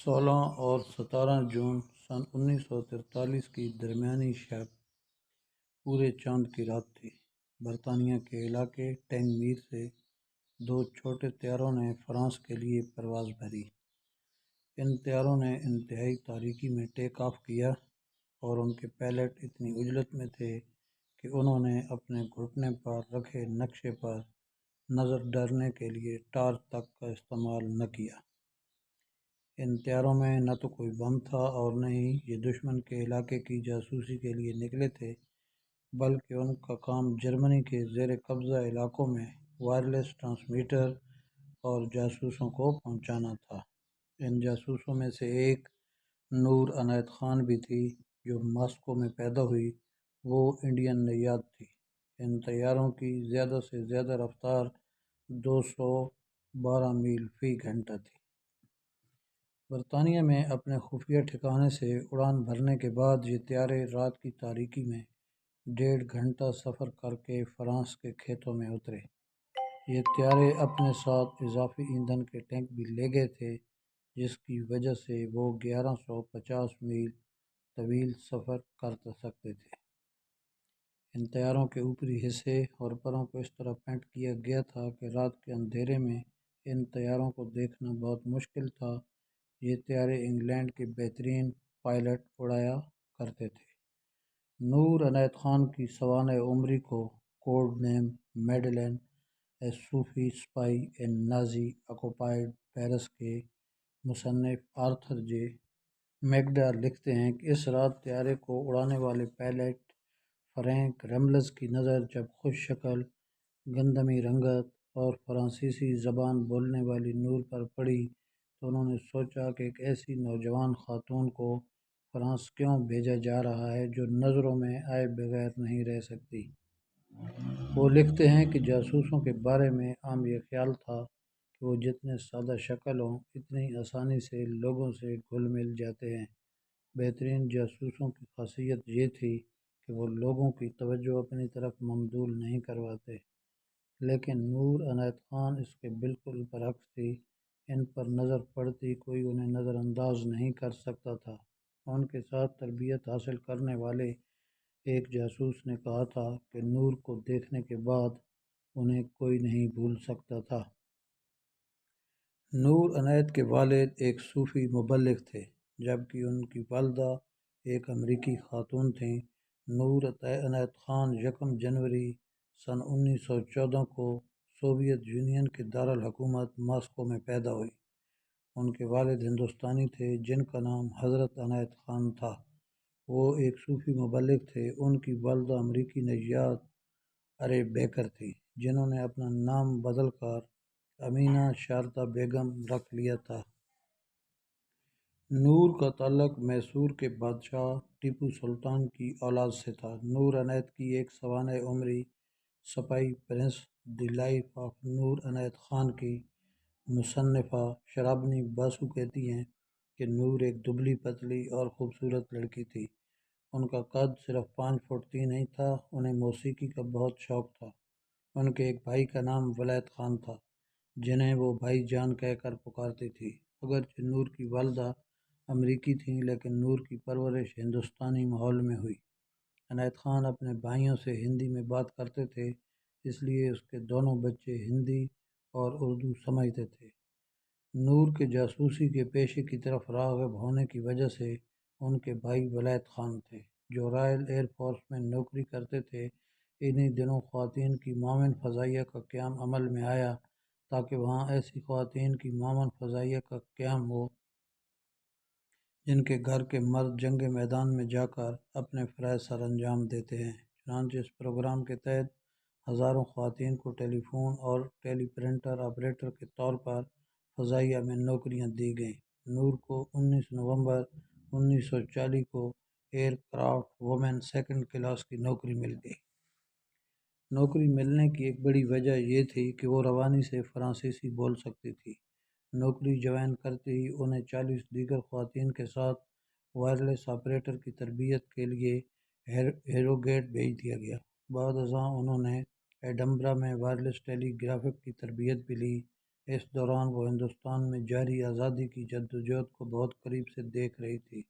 16 اور 17 جون سن 1943 کی درمیانی شب پورے چاند کی رات تھی۔ برطانیہ کے علاقے ٹینگ میر سے دو چھوٹے طیاروں نے فرانس کے لیے پرواز بھری۔ ان طیاروں نے انتہائی تاریکی میں ٹیک آف کیا اور ان کے پائلٹ اتنی عجلت میں تھے کہ انہوں نے اپنے گھٹنے پر رکھے نقشے پر نظر ڈالنے کے لیے ٹارچ تک کا استعمال نہ کیا۔ ان طیاروں میں نہ تو کوئی بم تھا اور نہ ہی یہ دشمن کے علاقے کی جاسوسی کے لیے نکلے تھے، بلکہ ان کا کام جرمنی کے زیر قبضہ علاقوں میں وائرلیس ٹرانسمیٹر اور جاسوسوں کو پہنچانا تھا۔ ان جاسوسوں میں سے ایک نور عنایت خان بھی تھی، جو ماسکو میں پیدا ہوئی۔ وہ انڈین نیاد تھی۔ ان طیاروں کی زیادہ سے زیادہ رفتار 212 میل فی گھنٹہ تھی۔ برطانیہ میں اپنے خفیہ ٹھکانے سے اڑان بھرنے کے بعد یہ طیارے رات کی تاریکی میں 1.5 گھنٹہ سفر کر کے فرانس کے کھیتوں میں اترے۔ یہ طیارے اپنے ساتھ اضافی ایندھن کے ٹینک بھی لے گئے تھے، جس کی وجہ سے وہ 1150 میل طویل سفر کر سکتے تھے۔ ان طیاروں کے اوپری حصے اور پروں کو اس طرح پینٹ کیا گیا تھا کہ رات کے اندھیرے میں ان طیاروں کو دیکھنا بہت مشکل تھا۔ یہ طیارے انگلینڈ کے بہترین پائلٹ اڑایا کرتے تھے۔ نور عنایت خان کی سوانح عمری کو کوڈ نیم میڈلین، اے صوفی اسپائی ان نازی آکوپائڈ پیرس کے مصنف آرتھر جے میگڈا لکھتے ہیں کہ اس رات طیارے کو اڑانے والے پائلٹ فرینک ریملز کی نظر جب خوش شکل، گندمی رنگت اور فرانسیسی زبان بولنے والی نور پر پڑی تو انہوں نے سوچا کہ ایک ایسی نوجوان خاتون کو فرانس کیوں بھیجا جا رہا ہے جو نظروں میں آئے بغیر نہیں رہ سکتی۔ وہ لکھتے ہیں کہ جاسوسوں کے بارے میں عام یہ خیال تھا کہ وہ جتنے سادہ شکل ہوں اتنی آسانی سے لوگوں سے گھل مل جاتے ہیں۔ بہترین جاسوسوں کی خاصیت یہ تھی کہ وہ لوگوں کی توجہ اپنی طرف مبذول نہیں کرواتے، لیکن نور عنایت خان اس کے بالکل برعکس تھی۔ ان پر نظر پڑتی کوئی انہیں نظر انداز نہیں کر سکتا تھا۔ ان کے ساتھ تربیت حاصل کرنے والے ایک جاسوس نے کہا تھا کہ نور کو دیکھنے کے بعد انہیں کوئی نہیں بھول سکتا تھا۔ نور عنایت کے والد ایک صوفی مبلغ تھے، جبکہ ان کی والدہ ایک امریکی خاتون تھیں۔ نور عنایت خان 1 جنوری سن 1914 کو سوویت یونین کے دارالحکومت ماسکو میں پیدا ہوئی۔ ان کے والد ہندوستانی تھے جن کا نام حضرت عنایت خان تھا۔ وہ ایک صوفی مبلغ تھے۔ ان کی والدہ امریکی نژاد ارے بیکر تھی، جنہوں نے اپنا نام بدل کر امینہ شاردا بیگم رکھ لیا تھا۔ نور کا تعلق میسور کے بادشاہ ٹیپو سلطان کی اولاد سے تھا۔ نور عنایت کی ایک سوانح عمری سپاہی پرنس دی لائف آف نور عنایت خان کی مصنفہ شرابنی باسو کہتی ہیں کہ نور ایک دبلی پتلی اور خوبصورت لڑکی تھی۔ ان کا قد صرف 5 فٹ 3 انچ تھا۔ انہیں موسیقی کا بہت شوق تھا۔ ان کے ایک بھائی کا نام ولایت خان تھا، جنہیں وہ بھائی جان کہہ کر پکارتی تھی۔ اگرچہ نور کی والدہ امریکی تھیں، لیکن نور کی پرورش ہندوستانی ماحول میں ہوئی۔ عنایت خان اپنے بھائیوں سے ہندی میں بات کرتے تھے، اس لیے اس کے دونوں بچے ہندی اور اردو سمجھتے تھے۔ نور کے جاسوسی کے پیشے کی طرف راغب ہونے کی وجہ سے ان کے بھائی ولایت خان تھے، جو رائل ایئر فورس میں نوکری کرتے تھے۔ انہی دنوں خواتین کی معاون فضائیہ کا قیام عمل میں آیا تاکہ وہاں ایسی خواتین کی معاون فضائیہ کا قیام ہو جن کے گھر کے مرد جنگ میدان میں جا کر اپنے فرائض سر انجام دیتے ہیں۔ چنانچہ اس پروگرام کے تحت ہزاروں خواتین کو ٹیلی فون اور ٹیلی پرنٹر آپریٹر کے طور پر فضائیہ میں نوکریاں دی گئیں۔ نور کو 19 نومبر 1940 کو year craft women 2nd class کی نوکری مل گئی۔ نوکری ملنے کی ایک بڑی وجہ یہ تھی کہ وہ روانی سے فرانسیسی بول سکتی تھی۔ نوکری جوائن کرتے ہی انہیں 40 دیگر خواتین کے ساتھ وائرلیس آپریٹر کی تربیت کے لیے ہیروگیٹ بھیج دیا گیا۔ بعد ازاں انہوں نے ایڈنبرا میں وائرلیس ٹیلی گرافک کی تربیت بھی لی۔ اس دوران وہ ہندوستان میں جاری آزادی کی جدوجہد کو بہت قریب سے دیکھ رہی تھی۔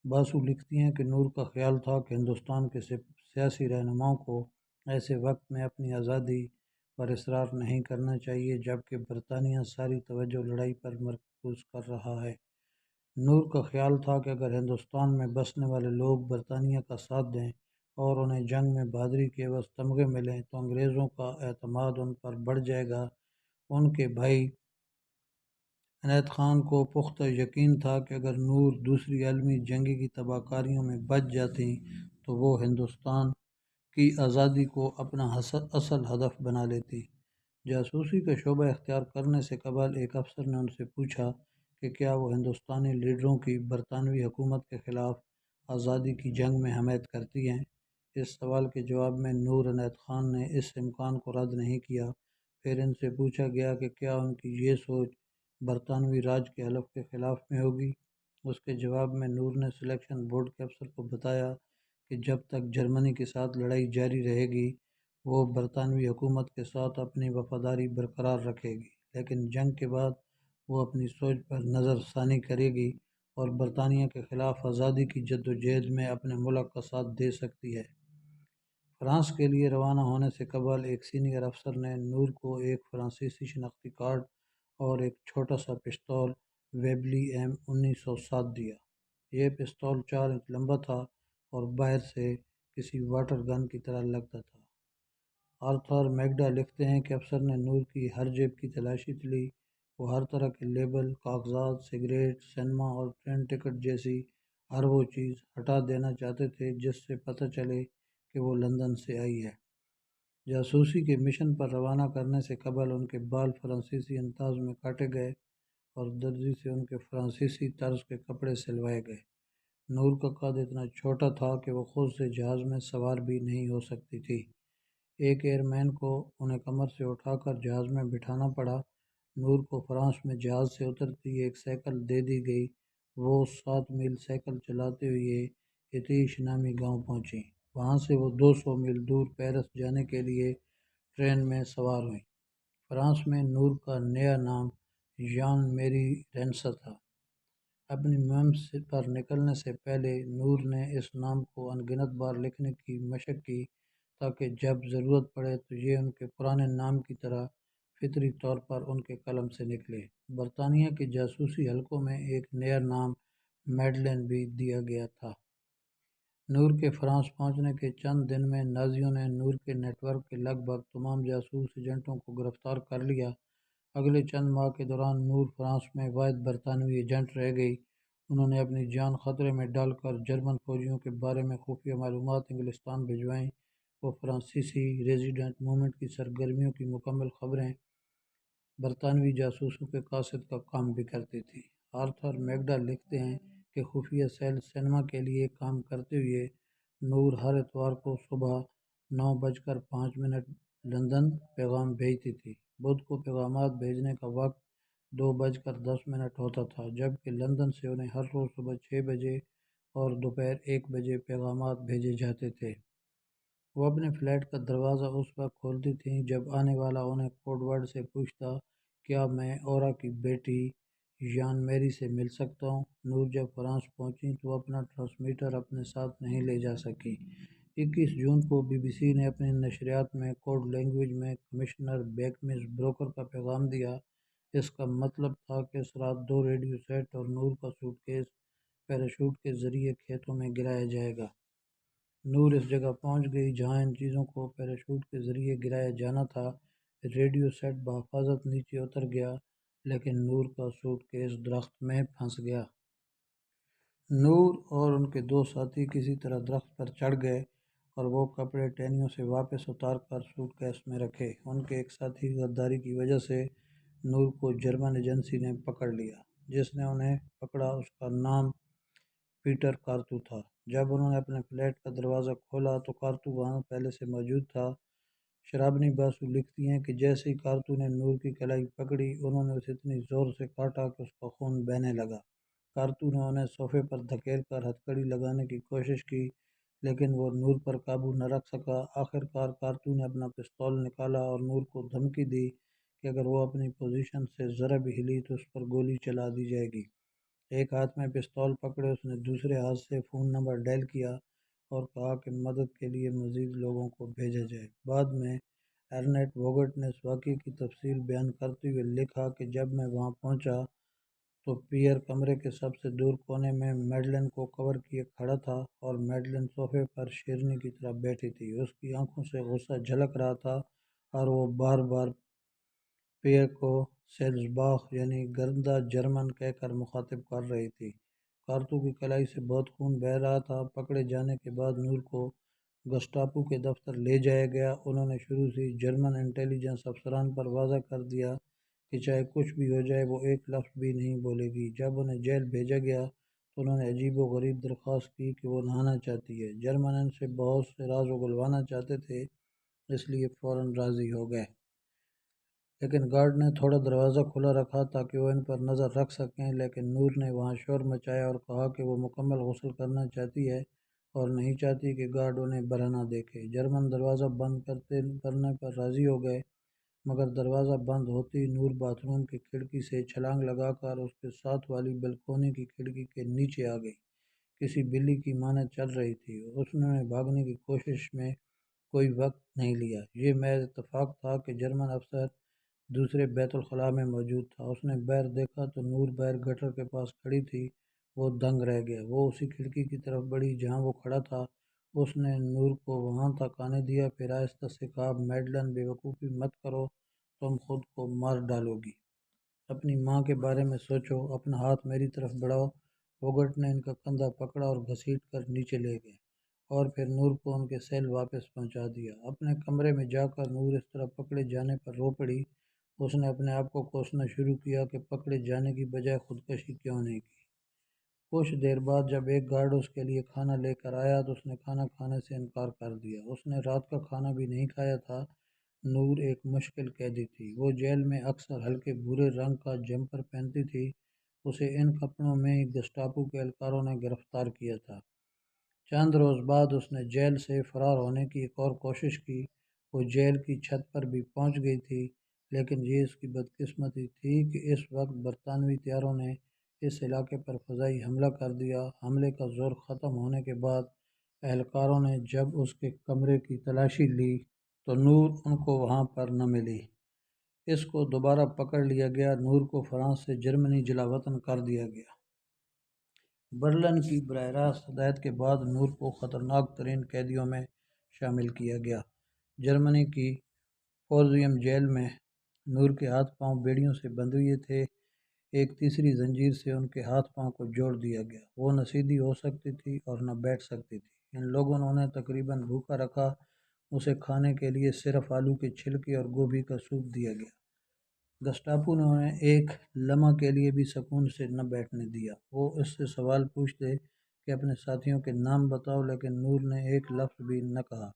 باسو لکھتی ہیں کہ نور کا خیال تھا کہ ہندوستان کے سیاسی رہنماؤں کو ایسے وقت میں اپنی آزادی پر اصرار نہیں کرنا چاہیے جبکہ برطانیہ ساری توجہ لڑائی پر مرکوز کر رہا ہے۔ نور کا خیال تھا کہ اگر ہندوستان میں بسنے والے لوگ برطانیہ کا ساتھ دیں اور انہیں جنگ میں بہادری کے عوض تمغے ملیں تو انگریزوں کا اعتماد ان پر بڑھ جائے گا۔ ان کے بھائی عنایت خان کو پختہ یقین تھا کہ اگر نور دوسری عالمی جنگ کی تباہ کاریوں میں بچ جاتی تو وہ ہندوستان کی آزادی کو اپنا اصل ہدف بنا لیتی۔ جاسوسی کا شعبہ اختیار کرنے سے قبل ایک افسر نے ان سے پوچھا کہ کیا وہ ہندوستانی لیڈروں کی برطانوی حکومت کے خلاف آزادی کی جنگ میں حمایت کرتی ہیں۔ اس سوال کے جواب میں نور عنایت خان نے اس امکان کو رد نہیں کیا۔ پھر ان سے پوچھا گیا کہ کیا ان کی یہ سوچ برطانوی راج کے حلف کے خلاف میں ہوگی۔ اس کے جواب میں نور نے سلیکشن بورڈ کے افسر کو بتایا کہ جب تک جرمنی کے ساتھ لڑائی جاری رہے گی وہ برطانوی حکومت کے ساتھ اپنی وفاداری برقرار رکھے گی، لیکن جنگ کے بعد وہ اپنی سوچ پر نظر ثانی کرے گی اور برطانیہ کے خلاف آزادی کی جدوجہد میں اپنے ملک کا ساتھ دے سکتی ہے۔ فرانس کے لیے روانہ ہونے سے قبل ایک سینئر افسر نے نور کو ایک فرانسیسی شناختی کارڈ اور ایک چھوٹا سا پستول ویبلی M1907 دیا۔ یہ پستول 4 انچ لمبا تھا اور باہر سے کسی واٹر گن کی طرح لگتا تھا۔ آرتھر میگڈا لکھتے ہیں کہ افسر نے نور کی ہر جیب کی تلاشی لی۔ وہ ہر طرح کے لیبل، کاغذات، سگریٹ، سینما اور ٹرین ٹکٹ جیسی ہر وہ چیز ہٹا دینا چاہتے تھے جس سے پتہ چلے کہ وہ لندن سے آئی ہے۔ جاسوسی کے مشن پر روانہ کرنے سے قبل ان کے بال فرانسیسی انداز میں کاٹے گئے اور درزی سے ان کے فرانسیسی طرز کے کپڑے سلوائے گئے۔ نور کا قد اتنا چھوٹا تھا کہ وہ خود سے جہاز میں سوار بھی نہیں ہو سکتی تھی۔ ایک ایئر مین کو انہیں کمر سے اٹھا کر جہاز میں بٹھانا پڑا۔ نور کو فرانس میں جہاز سے اترتی ایک سائیکل دے دی گئی۔ وہ 7 میل سائیکل چلاتے ہوئے ایتیش نامی گاؤں پہنچی۔ وہاں سے وہ 200 میل دور پیرس جانے کے لیے ٹرین میں سوار ہوئیں۔ فرانس میں نور کا نیا نام ژان میری رینسا تھا۔ اپنی مہم پر نکلنے سے پہلے نور نے اس نام کو ان گنت بار لکھنے کی مشق کی تاکہ جب ضرورت پڑے تو یہ ان کے پرانے نام کی طرح فطری طور پر ان کے قلم سے نکلے۔ برطانیہ کے جاسوسی حلقوں میں ایک نیا نام میڈلین بھی دیا گیا تھا۔ نور کے فرانس پہنچنے کے چند دن میں نازیوں نے نور کے نیٹ ورک کے لگ بھگ تمام جاسوس ایجنٹوں کو گرفتار کر لیا۔ اگلے چند ماہ کے دوران نور فرانس میں واحد برطانوی ایجنٹ رہ گئی۔ انہوں نے اپنی جان خطرے میں ڈال کر جرمن فوجیوں کے بارے میں خفیہ معلومات انگلستان بھجوائیں۔ وہ فرانسیسی ریزیڈنٹ موومنٹ کی سرگرمیوں کی مکمل خبریں برطانوی جاسوسوں کے قاصد کا کام بھی کرتی تھی۔ آرتھر میگڈا لکھتے ہیں کہ خفیہ سیل سینما کے لیے کام کرتے ہوئے نور ہر اتوار کو صبح 9:05 لندن پیغام بھیجتی تھی۔ بدھ کو پیغامات بھیجنے کا وقت 2:10 ہوتا تھا، جبکہ لندن سے انہیں ہر روز صبح 6 بجے اور دوپہر 1 بجے پیغامات بھیجے جاتے تھے۔ وہ اپنے فلیٹ کا دروازہ اس وقت کھولتی تھیں جب آنے والا انہیں کوڈ ورڈ سے پوچھتا، کیا میں اورا کی بیٹی ژان میری سے مل سکتا ہوں؟ نور جب فرانس پہنچی تو اپنا ٹرانسمیٹر اپنے ساتھ نہیں لے جا سکی۔ 21 جون کو BBC نے اپنی نشریات میں کوڈ لینگویج میں کمشنر بیکمز بروکر کا پیغام دیا۔ اس کا مطلب تھا کہ اس رات 2 ریڈیو سیٹ اور نور کا سوٹ کیس پیراشوٹ کے ذریعے کھیتوں میں گرایا جائے گا۔ نور اس جگہ پہنچ گئی جہاں ان چیزوں کو پیراشوٹ کے ذریعے گرایا جانا تھا۔ ریڈیو سیٹ بحفاظت نیچے اتر گیا، لیکن نور کا سوٹ کیس درخت میں پھنس گیا۔ نور اور ان کے 2 ساتھی کسی طرح درخت پر چڑھ گئے اور وہ کپڑے ٹہنیوں سے واپس اتار کر سوٹ کیس میں رکھے۔ ان کے ایک ساتھی غداری کی وجہ سے نور کو جرمن ایجنسی نے پکڑ لیا۔ جس نے انہیں پکڑا اس کا نام پیٹر کارتو تھا۔ جب انہوں نے اپنے فلیٹ کا دروازہ کھولا تو کارتو وہاں پہلے سے موجود تھا۔ شرابنی باسو لکھتی ہیں کہ جیسے ہی کارتو نے نور کی کلائی پکڑی انہوں نے اسے اتنی زور سے کاٹا کہ اس کا خون بہنے لگا۔ کارتو نے انہیں صوفے پر دھکیل کر ہتھکڑی لگانے کی کوشش کی لیکن وہ نور پر قابو نہ رکھ سکا۔ آخر کار کارتو نے اپنا پستول نکالا اور نور کو دھمکی دی کہ اگر وہ اپنی پوزیشن سے ذرا بھی ہلی تو اس پر گولی چلا دی جائے گی۔ ایک ہاتھ میں پستول پکڑے اس نے دوسرے ہاتھ سے فون نمبر ڈائل کیا اور کہا کہ مدد کے لیے مزید لوگوں کو بھیجا جائے۔ بعد میں ارنیٹ ووگٹ نے اس واقعے کی تفصیل بیان کرتے ہوئے لکھا کہ جب میں وہاں پہنچا تو پیئر کمرے کے سب سے دور کونے میں میڈلن کو کور کیے کھڑا تھا اور میڈلن صوفے پر شیرنی کی طرح بیٹھی تھی۔ اس کی آنکھوں سے غصہ جھلک رہا تھا اور وہ بار بار پیئر کو سیلزباخ یعنی گندہ جرمن کہہ کر مخاطب کر رہی تھی۔ کارتوں کی کلائی سے بہت خون بہہ رہا تھا۔ پکڑے جانے کے بعد نور کو گسٹاپو کے دفتر لے جایا گیا۔ انہوں نے شروع سے ہی جرمن انٹیلی جنس افسران پر واضح کر دیا کہ چاہے کچھ بھی ہو جائے وہ ایک لفظ بھی نہیں بولے گی۔ جب انہیں جیل بھیجا گیا تو انہوں نے عجیب و غریب درخواست کی کہ وہ نہانا چاہتی ہے۔ جرمن ان سے بہت سے راز اگلوانا چاہتے تھے، اس لیے فوراً راضی ہو گئے، لیکن گارڈ نے تھوڑا دروازہ کھلا رکھا تاکہ وہ ان پر نظر رکھ سکیں۔ لیکن نور نے وہاں شور مچایا اور کہا کہ وہ مکمل غسل کرنا چاہتی ہے اور نہیں چاہتی کہ گارڈ انہیں برہنہ دیکھے۔ جرمن دروازہ بند کرنے پر راضی ہو گئے، مگر دروازہ بند ہوتے ہی نور باتھ روم کی کھڑکی سے چھلانگ لگا کر اس کے ساتھ والی بلکونی کی کھڑکی کے نیچے آ گئی۔ کسی بلی کی مانند چل رہی تھی۔ اس نے بھاگنے کی کوشش میں کوئی وقت نہیں لیا۔ یہ محض اتفاق تھا کہ جرمن افسر دوسرے بیت الخلاء میں موجود تھا۔ اس نے باہر دیکھا تو نور باہر گٹر کے پاس کھڑی تھی۔ وہ دنگ رہ گیا۔ وہ اسی کھڑکی کی طرف بڑھی جہاں وہ کھڑا تھا۔ اس نے نور کو وہاں تک آنے دیا، پھر آہستہ سے کہا، میڈلن بے وقوفی مت کرو، تم خود کو مار ڈالو گی۔ اپنی ماں کے بارے میں سوچو۔ اپنا ہاتھ میری طرف بڑھاؤ۔ ووگٹ نے ان کا کندھا پکڑا اور گھسیٹ کر نیچے لے گئے اور پھر نور کو ان کے سیل واپس پہنچا دیا۔ اپنے کمرے میں جا کر نور اس طرح پکڑے جانے پر رو پڑی۔ اس نے اپنے آپ کو کوسنا شروع کیا کہ پکڑے جانے کی بجائے خودکشی کیوں نہیں کی۔ کچھ دیر بعد جب ایک گارڈ اس کے لیے کھانا لے کر آیا تو اس نے کھانا کھانے سے انکار کر دیا۔ اس نے رات کا کھانا بھی نہیں کھایا تھا۔ نور ایک مشکل قیدی تھی۔ وہ جیل میں اکثر ہلکے بھورے رنگ کا جمپر پہنتی تھی۔ اسے ان کپڑوں میں ہی گسٹاپو کے اہلکاروں نے گرفتار کیا تھا۔ چند روز بعد اس نے جیل سے فرار ہونے کی ایک اور کوشش کی۔ وہ جیل کی چھت پر بھی پہنچ گئی تھی، لیکن یہ اس کی بدقسمتی تھی کہ اس وقت برطانوی طیاروں نے اس علاقے پر فضائی حملہ کر دیا۔ حملے کا زور ختم ہونے کے بعد اہلکاروں نے جب اس کے کمرے کی تلاشی لی تو نور ان کو وہاں پر نہ ملی۔ اس کو دوبارہ پکڑ لیا گیا۔ نور کو فرانس سے جرمنی جلاوطن کر دیا گیا۔ برلن کی براہ راست ہدایت کے بعد نور کو خطرناک ترین قیدیوں میں شامل کیا گیا۔ جرمنی کی پوزیم جیل میں نور کے ہاتھ پاؤں بیڑیوں سے بندھے ہوئے تھے۔ ایک تیسری زنجیر سے ان کے ہاتھ پاؤں کو جوڑ دیا گیا۔ وہ نہ سیدھی ہو سکتی تھی اور نہ بیٹھ سکتی تھی۔ ان لوگوں نے انہیں تقریباً بھوکا رکھا۔ اسے کھانے کے لیے صرف آلو کے چھلکے اور گوبھی کا سوپ دیا گیا۔ گسٹاپو نے انہیں ایک لمحہ کے لیے بھی سکون سے نہ بیٹھنے دیا۔ وہ اس سے سوال پوچھتے کہ اپنے ساتھیوں کے نام بتاؤ، لیکن نور نے ایک لفظ بھی نہ کہا۔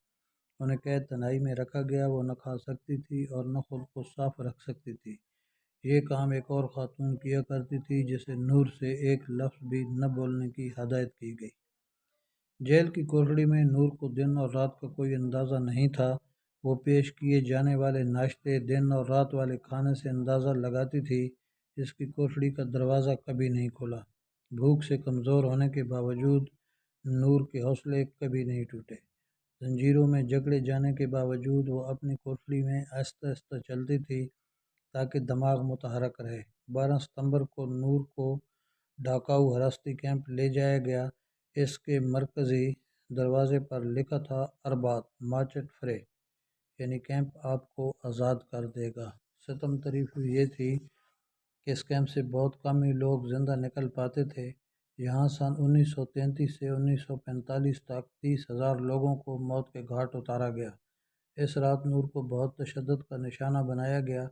انہیں قید تنہائی میں رکھا گیا۔ وہ نہ کھا سکتی تھی اور نہ خود کو صاف رکھ سکتی تھی۔ یہ کام ایک اور خاتون کیا کرتی تھی جسے نور سے ایک لفظ بھی نہ بولنے کی ہدایت کی گئی۔ جیل کی کوٹڑی میں نور کو دن اور رات کا کوئی اندازہ نہیں تھا۔ وہ پیش کیے جانے والے ناشتے، دن اور رات والے کھانے سے اندازہ لگاتی تھی۔ اس کی کوٹڑی کا دروازہ کبھی نہیں کھلا۔ بھوک سے کمزور ہونے کے باوجود نور کے حوصلے کبھی نہیں ٹوٹے۔ زنجیروں میں جکڑے جانے کے باوجود وہ اپنی کوٹڑی میں آہستہ آہستہ چلتی تھی تاکہ دماغ متحرک رہے۔ 12 ستمبر کو نور کو ڈاکاؤ حراستی کیمپ لے جایا گیا۔ اس کے مرکزی دروازے پر لکھا تھا، اربات مارچٹ فرے، یعنی کیمپ آپ کو آزاد کر دے گا۔ ستم تاریخ یہ تھی کہ اس کیمپ سے بہت کم ہی لوگ زندہ نکل پاتے تھے۔ یہاں سن 1933 سے 1945 تک 30,000 لوگوں کو موت کے گھاٹ اتارا گیا۔ اس رات نور کو بہت تشدد کا نشانہ بنایا گیا۔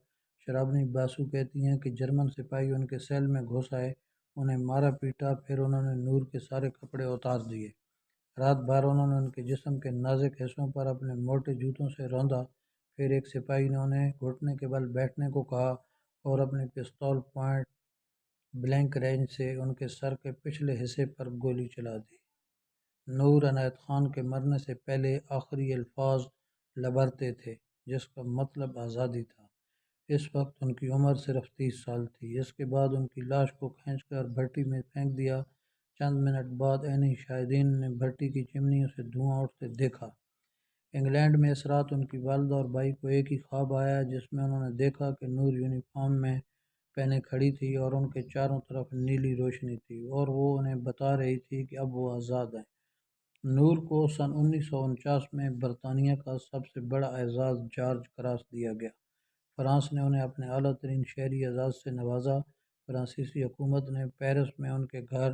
شرابنی باسو کہتی ہیں کہ جرمن سپاہی ان کے سیل میں گھس آئے، انہیں مارا پیٹا، پھر انہوں نے نور کے سارے کپڑے اتار دیے۔ رات بھر انہوں نے ان کے جسم کے نازک حصوں پر اپنے موٹے جوتوں سے روندا۔ پھر ایک سپاہی نے انہیں گھٹنے کے بل بیٹھنے کو کہا اور اپنی پستول پوائنٹ بلینک رینج سے ان کے سر کے پچھلے حصے پر گولی چلا دی۔ نور عنایت خان کے مرنے سے پہلے آخری الفاظ لبرتے تھے، جس کا مطلب آزادی تھا۔ اس وقت ان کی عمر صرف 30 سال تھی۔ اس کے بعد ان کی لاش کو کھینچ کر بھٹی میں پھینک دیا۔ چند منٹ بعد عینی شاہدین نے بھٹی کی چمنیوں سے دھواں اٹھتے دیکھا۔ انگلینڈ میں اس رات ان کی والدہ اور بھائی کو ایک ہی خواب آیا، جس میں انہوں نے دیکھا کہ نور یونیفارم میں پہنے کھڑی تھی اور ان کے چاروں طرف نیلی روشنی تھی اور وہ انہیں بتا رہی تھی کہ اب وہ آزاد ہیں۔ نور کو سن 1949 میں برطانیہ کا سب سے بڑا اعزاز جارج کراس دیا گیا۔ فرانس نے انہیں اپنے اعلیٰ ترین شہری اعزاز سے نوازا۔ فرانسیسی حکومت نے پیرس میں ان کے گھر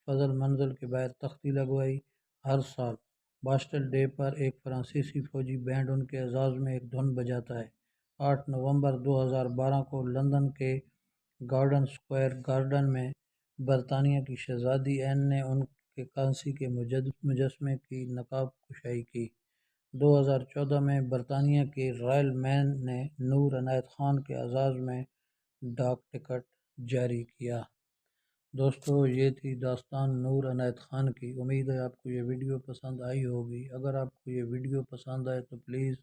فضل منزل کے باہر تختی لگوائی۔ ہر سال باسٹل ڈے پر ایک فرانسیسی فوجی بینڈ ان کے اعزاز میں ایک دھن بجاتا ہے۔ 8 نومبر 2012 کو لندن کے گارڈن اسکوائر گارڈن میں برطانیہ کی شہزادی این نے ان کے کانسی کے مجسمے کی نقاب کشائی کی۔ 2014 میں برطانیہ کے رائل مین نے نور عنایت خان کے اعزاز میں ڈاک ٹکٹ جاری کیا۔ دوستو، یہ تھی داستان نور عنایت خان کی۔ امید ہے آپ کو یہ ویڈیو پسند آئی ہوگی۔ اگر آپ کو یہ ویڈیو پسند آئے تو پلیز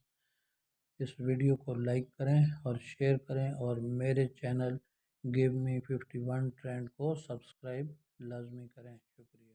اس ویڈیو کو لائک کریں اور شیئر کریں اور میرے چینل گیو می 51 ٹرینڈ کو سبسکرائب لازمی کریں۔ شکریہ۔